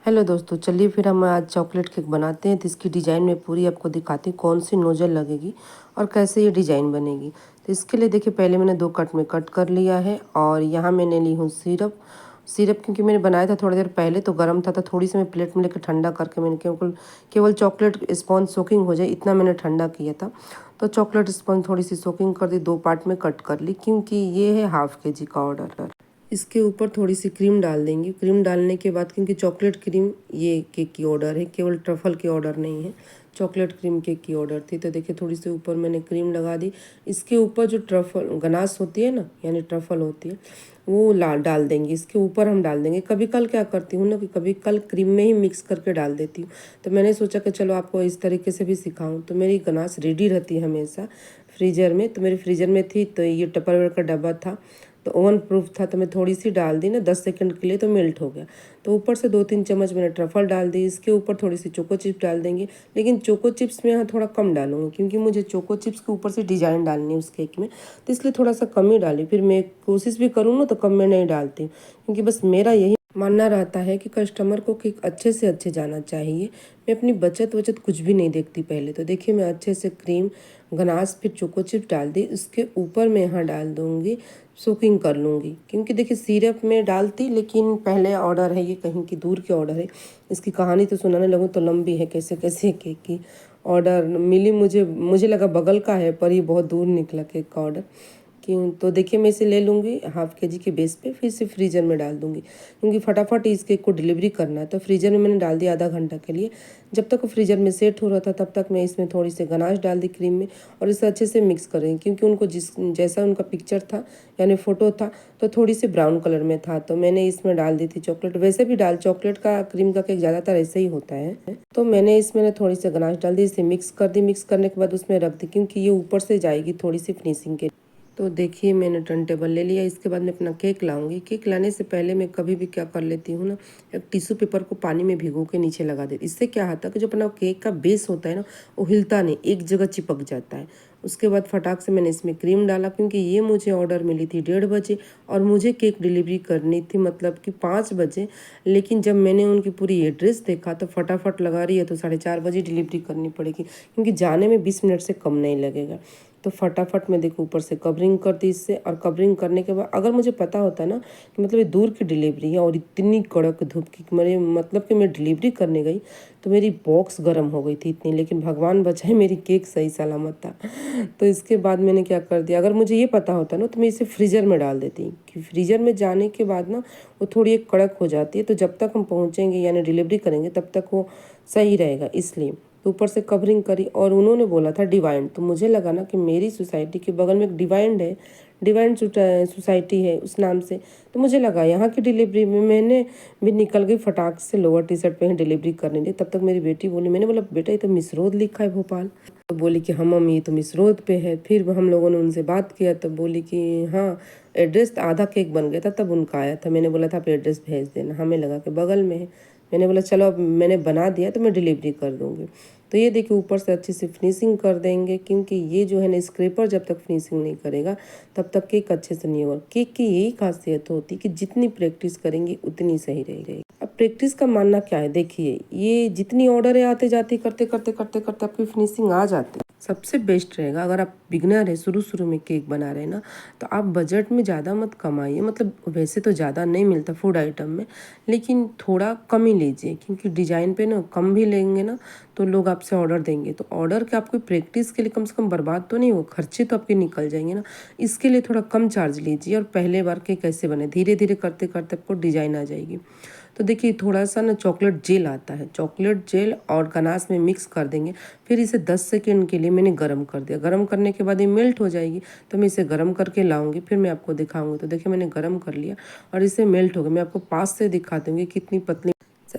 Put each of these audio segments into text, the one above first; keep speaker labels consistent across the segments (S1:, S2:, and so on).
S1: Hello दोस्तों, चलिए फिर हम आज चॉकलेट केक बनाते हैं। तो इसकी डिज़ाइन मैं पूरी आपको दिखाती हूँ कौन सी नोज़ल लगेगी और कैसे ये डिज़ाइन बनेगी। तो इसके लिए देखिए पहले मैंने 2 कट में कट कर लिया है और यहाँ मैंने ली हूँ सिरप क्योंकि मैंने बनाया था थोड़ी देर पहले तो गर्म था, तो थोड़ी सी मैं प्लेट में लेकर ठंडा करके मैंने केवल चॉकलेट स्पॉन्ज सोकिंग हो जाए इतना मैंने ठंडा किया था। तो चॉकलेट स्पॉन्ज थोड़ी सी सोकिंग कर दी, 2 पार्ट में कट कर ली क्योंकि ये है हाफ केजी का ऑर्डर। इसके ऊपर थोड़ी सी क्रीम डाल देंगे। क्रीम डालने के बाद क्योंकि चॉकलेट क्रीम ये केक की ऑर्डर है, केवल ट्रफल की ऑर्डर नहीं है, चॉकलेट क्रीम केक की ऑर्डर थी। तो देखिए थोड़ी सी ऊपर मैंने क्रीम लगा दी। इसके ऊपर जो ट्रफल गनाश होती है ना, यानी ट्रफल होती है, वो डाल देंगे। इसके ऊपर हम डाल देंगे। कभी कल क्या करती हूँ ना कि कभी कल क्रीम में ही मिक्स करके डाल देती हूँ। तो मैंने सोचा कि चलो आपको इस तरीके से भी सिखाऊँ। तो मेरी गनाश रेडी रहती है हमेशा फ्रीज़र में। तो मेरी फ्रीज़र में थी, तो ये टपरवेयर का डब्बा था, तो ओवन प्रूफ था, तो मैं थोड़ी सी डाल दी ना 10 सेकंड के लिए, तो मेल्ट हो गया। तो ऊपर से 2-3 चम्मच मैंने ट्रफल डाल दी। इसके ऊपर थोड़ी सी चोको चिप्स डाल देंगे, लेकिन चोको चिप्स में यहाँ थोड़ा कम डालूंगी क्योंकि मुझे चोको चिप्स के ऊपर से डिज़ाइन डालनी है उस केक में, तो इसलिए थोड़ा सा कम ही डाली। फिर मैं कोशिश भी करूँ ना तो कम में नहीं डालती, क्योंकि बस मेरा यही मानना रहता है कि कस्टमर को केक अच्छे से अच्छे जाना चाहिए। मैं अपनी बचत कुछ भी नहीं देखती पहले। तो देखिए मैं अच्छे से क्रीम गनाश फिर चोको चिप्स डाल दी। उसके ऊपर मैं यहाँ डाल दूँगी, सोकिंग कर लूँगी, क्योंकि देखिए सिरप में डालती, लेकिन पहले ऑर्डर है, ये कहीं की दूर के ऑर्डर है। इसकी कहानी तो सुनाने लगूँ तो लंबी है, कैसे कैसे केक की ऑर्डर मिली मुझे लगा बगल का है, पर ये बहुत दूर निकला केक का ऑर्डर। क्यों, तो देखिए मैं इसे ले लूँगी हाफ केजी के बेस पे, फिर इसे फ्रीज़र में डाल दूँगी क्योंकि फटाफट इस केक को डिलीवरी करना है। तो फ्रीज़र में मैंने डाल दिया आधा घंटा के लिए। जब तक वो फ्रीज़र में सेट हो रहा था तब तक मैं इसमें थोड़ी सी गनाश डाल दी क्रीम में और इसे अच्छे से मिक्स कर रही, क्योंकि उनको जैसा उनका पिक्चर था यानी फ़ोटो था तो थोड़ी सी ब्राउन कलर में था, तो मैंने इसमें डाल दी थी चॉकलेट। वैसे भी चॉकलेट का क्रीम का केक ज़्यादातर ऐसे ही होता है। तो मैंने इसमें थोड़ी सी गनाश डाल दी, इसे मिक्स कर दी। मिक्स करने के बाद उसमें रख दी क्योंकि ये ऊपर से जाएगी थोड़ी सी फिनिशिंग के। तो देखिए मैंने टर्न टेबल ले लिया। इसके बाद मैं अपना केक लाऊंगी। केक लाने से पहले मैं कभी भी क्या कर लेती हूँ ना, एक टिश्यू पेपर को पानी में भिगो के नीचे लगा देती। इससे क्या होता है कि जो अपना केक का बेस होता है ना, वो हिलता नहीं, एक जगह चिपक जाता है। उसके बाद फटाक से मैंने इसमें क्रीम डाला, क्योंकि ये मुझे ऑर्डर मिली थी 1:30 बजे और मुझे केक डिलीवरी करनी थी मतलब कि 5 बजे। लेकिन जब मैंने उनकी पूरी एड्रेस देखा तो फटाफट लगा रही है तो 4:30 बजे डिलीवरी करनी पड़ेगी, क्योंकि जाने में 20 मिनट से कम नहीं लगेगा। तो फटाफट मैं देखो ऊपर से कवरिंग कर दी इससे। और कवरिंग करने के बाद अगर मुझे पता होता ना कि मतलब ये दूर की डिलीवरी है और इतनी कड़क धूप की मेरे मतलब कि मैं डिलीवरी करने गई तो मेरी बॉक्स गर्म हो गई थी इतनी, लेकिन भगवान बचाए मेरी केक सही सलामत था। तो इसके बाद मैंने क्या कर दिया, अगर मुझे ये पता होता ना तो मैं इसे फ्रीज़र में डाल देती, कि फ्रीज़र में जाने के बाद ना वो थोड़ी एक कड़क हो जाती है, तो जब तक हम पहुँचेंगे यानी डिलीवरी करेंगे तब तक वो सही रहेगा। इसलिए तो ऊपर से कवरिंग करी। और उन्होंने बोला था डिवाइन, तो मुझे लगा ना कि मेरी सोसाइटी के बगल में एक डिवाइन है, डिवाइन सोसाइटी है उस नाम से। तो मुझे लगा यहाँ की डिलीवरी में मैंने भी निकल गई फटाक से लोअर टी शर्ट पे ही डिलीवरी करने दी। तब तक मेरी बेटी बोली, मैंने बोला बेटा ये तो मिसरोद लिखा है भोपाल। तो बोली कि हाँ मम्मी ये तो मिसरोद पे है। फिर हम लोगों ने उनसे बात किया तो बोली कि हाँ एड्रेस, आधा केक बन गया था तब उनका आया था। मैंने बोला था आप एड्रेस भेज देना, हमें लगा कि बगल में है। मैंने बोला चलो अब मैंने बना दिया तो मैं डिलीवरी कर दूँगी। तो ये देखिए ऊपर से अच्छे से फिनिशिंग कर देंगे, क्योंकि ये जो है ना स्क्रैपर जब तक फिनिशिंग नहीं करेगा तब तक केक अच्छे से नहीं होगा। केक की यही खासियत होती है कि जितनी प्रैक्टिस करेंगी उतनी सही रहेगी। अब प्रैक्टिस का मानना क्या है, देखिए ये जितनी ऑर्डर है आते जाते करते करते करते करते आपकी फिनिशिंग आ जाती है। सबसे बेस्ट रहेगा अगर आप बिगनर है, शुरू शुरू में केक बना रहे हैं ना, तो आप बजट में ज़्यादा मत कमाइए। मतलब वैसे तो ज़्यादा नहीं मिलता फूड आइटम में, लेकिन थोड़ा कम ही लीजिए, क्योंकि डिज़ाइन पे ना कम भी लेंगे ना तो लोग आपसे ऑर्डर देंगे। तो ऑर्डर के आपकी प्रैक्टिस के लिए कम से कम बर्बाद तो नहीं हो, खर्चे तो आपके निकल जाएंगे ना। इसके लिए थोड़ा कम चार्ज लीजिए और पहले बार के कैसे बने धीरे धीरे करते करते आपको डिज़ाइन आ जाएगी। तो देखिए थोड़ा सा ना चॉकलेट जेल आता है, चॉकलेट जेल और गनाश में मिक्स कर देंगे। फिर इसे 10 सेकेंड के लिए मैंने गर्म कर दिया। गर्म करने के बाद ये मेल्ट हो जाएगी, तो मैं इसे गर्म करके लाऊंगी, फिर मैं आपको दिखाऊंगी। तो देखिए मैंने गर्म कर लिया और इसे मेल्ट हो गया। मैं आपको पास से दिखा दूंगी कितनी पतली,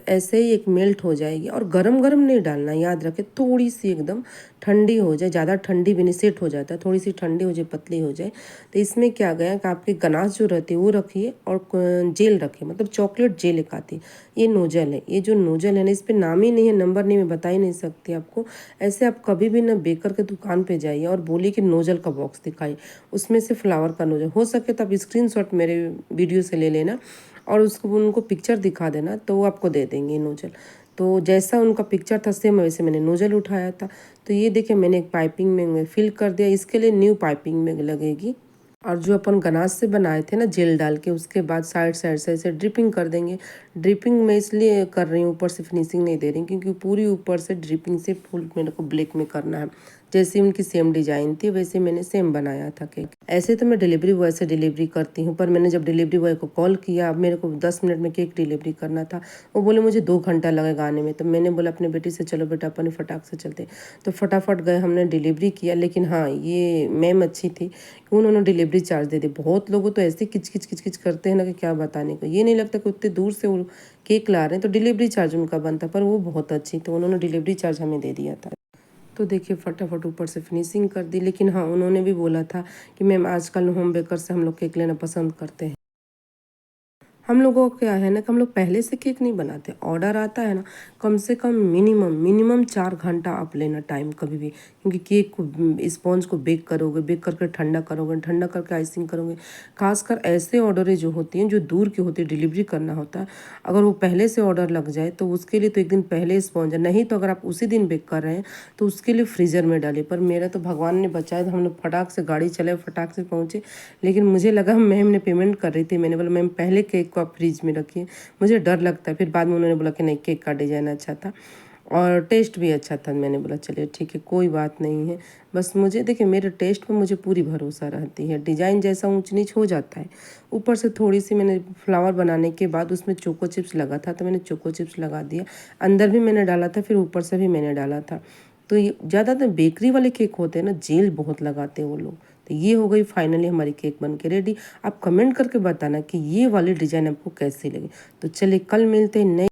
S1: ऐसे ही एक मेल्ट हो जाएगी। और गरम गरम नहीं डालना, याद रखें थोड़ी सी एकदम ठंडी हो जाए, ज़्यादा ठंडी भी नहीं, सेट हो जाता है, थोड़ी सी ठंडी हो जाए, पतली हो जाए। तो इसमें क्या गया कि आपकी गनाश जो रहती है वो रखिए और जेल रखिए, मतलब चॉकलेट जेल एक आती है, ये नोजल है। ये जो नोजल है ना, इस पर नाम ही नहीं है, नंबर नहीं, मैं बता ही नहीं सकती आपको। ऐसे आप कभी भी ना बेकर के दुकान पे जाइए और बोलिए कि नोजल का बॉक्स दिखाइए, उसमें से फ्लावर का नोजल हो सके तो आप स्क्रीनशॉट मेरे वीडियो से ले लेना और उसको उनको पिक्चर दिखा देना तो वो आपको दे देंगे नोजल। तो जैसा उनका पिक्चर था सेम वैसे मैंने नोजल उठाया था। तो ये देखिए मैंने एक पाइपिंग में फिल कर दिया। इसके लिए न्यू पाइपिंग में लगेगी। और जो अपन गनास से बनाए थे ना जेल डाल के, उसके बाद साइड साइड से ऐसे ड्रिपिंग कर देंगे। ड्रिपिंग मैं इसलिए कर रही हूँ, ऊपर से फिनिशिंग नहीं दे रही क्योंकि पूरी ऊपर से ड्रिपिंग से फुल मेरे को ब्लैक में करना है। जैसे उनकी सेम डिजाइन थी वैसे मैंने सेम बनाया था केक। ऐसे तो मैं डिलीवरी बॉय से डिलीवरी करती हूँ, पर मैंने जब डिलीवरी बॉय को कॉल किया, अब मेरे को 10 मिनट में केक डिलीवरी करना था। वो बोले मुझे 2 घंटा लगेगा आने में। तो मैंने बोला अपने बेटी से चलो बेटा अपन फटाक से चलते। तो फटाफट गए, हमने डिलीवरी किया। लेकिन हाँ ये मैम अच्छी थी कि उन्होंने डिलीवरी चार्ज दे दी। बहुत लोग तो ऐसे किच किच किच किच करते हैं ना कि क्या बताने को। ये नहीं लगता कि उतने दूर से वो केक ला रहे हैं तो डिलीवरी चार्ज उनका बनता, पर वो बहुत अच्छी तो उन्होंने डिलीवरी चार्ज हमें दे दिया था। तो देखिए फटाफट ऊपर से फिनिशिंग कर दी। लेकिन हाँ उन्होंने भी बोला था कि मैम आजकल होम बेकर से हम लोग केक लेना पसंद करते हैं। हम लोगों को क्या है ना कि हम लोग पहले से केक नहीं बनाते। ऑर्डर आता है ना, कम से कम मिनिमम 4 घंटा आप लेना टाइम कभी भी, क्योंकि केक को स्पॉन्ज को बेक करोगे, बेक करके ठंडा करोगे, ठंडा करके आइसिंग करोगे। खासकर ऐसे ऑर्डरें जो होती हैं जो दूर की होती है, डिलीवरी करना होता है, अगर वो पहले से ऑर्डर लग जाए तो उसके लिए तो एक दिन पहले स्पॉन्ज, नहीं तो अगर आप उसी दिन बेक कर रहे हैं तो उसके लिए फ्रीज़र में डालिए। पर मेरा तो भगवान ने बचाया, तो हम लोग फटाक से गाड़ी चलाए, फटाक से पहुँचे। लेकिन मुझे लगा मैम ने पेमेंट कर रही थी, मैंने बोला मैम पहले केक को आप फ्रिज में रखिए, मुझे डर लगता है। फिर बाद में उन्होंने बोला कि नहीं केक का डिज़ाइन अच्छा था और टेस्ट भी अच्छा था। मैंने बोला चलिए ठीक है कोई बात नहीं है। बस मुझे देखिए मेरे टेस्ट पे मुझे पूरी भरोसा रहती है। डिज़ाइन जैसा ऊंच नीच हो जाता है। ऊपर से थोड़ी सी मैंने फ्लावर बनाने के बाद उसमें चोको चिप्स लगा था तो मैंने चोको चिप्स लगा दिया। अंदर भी मैंने डाला था, फिर ऊपर से भी मैंने डाला था। तो ये ज़्यादातर बेकरी वाले केक होते हैं ना, जेल बहुत लगाते हैं वो लोग। तो ये हो गई फाइनली हमारी केक बन के रेडी। आप कमेंट करके बताना कि ये वाली डिज़ाइन आपको कैसी लगी। तो चलिए कल मिलते हैं नए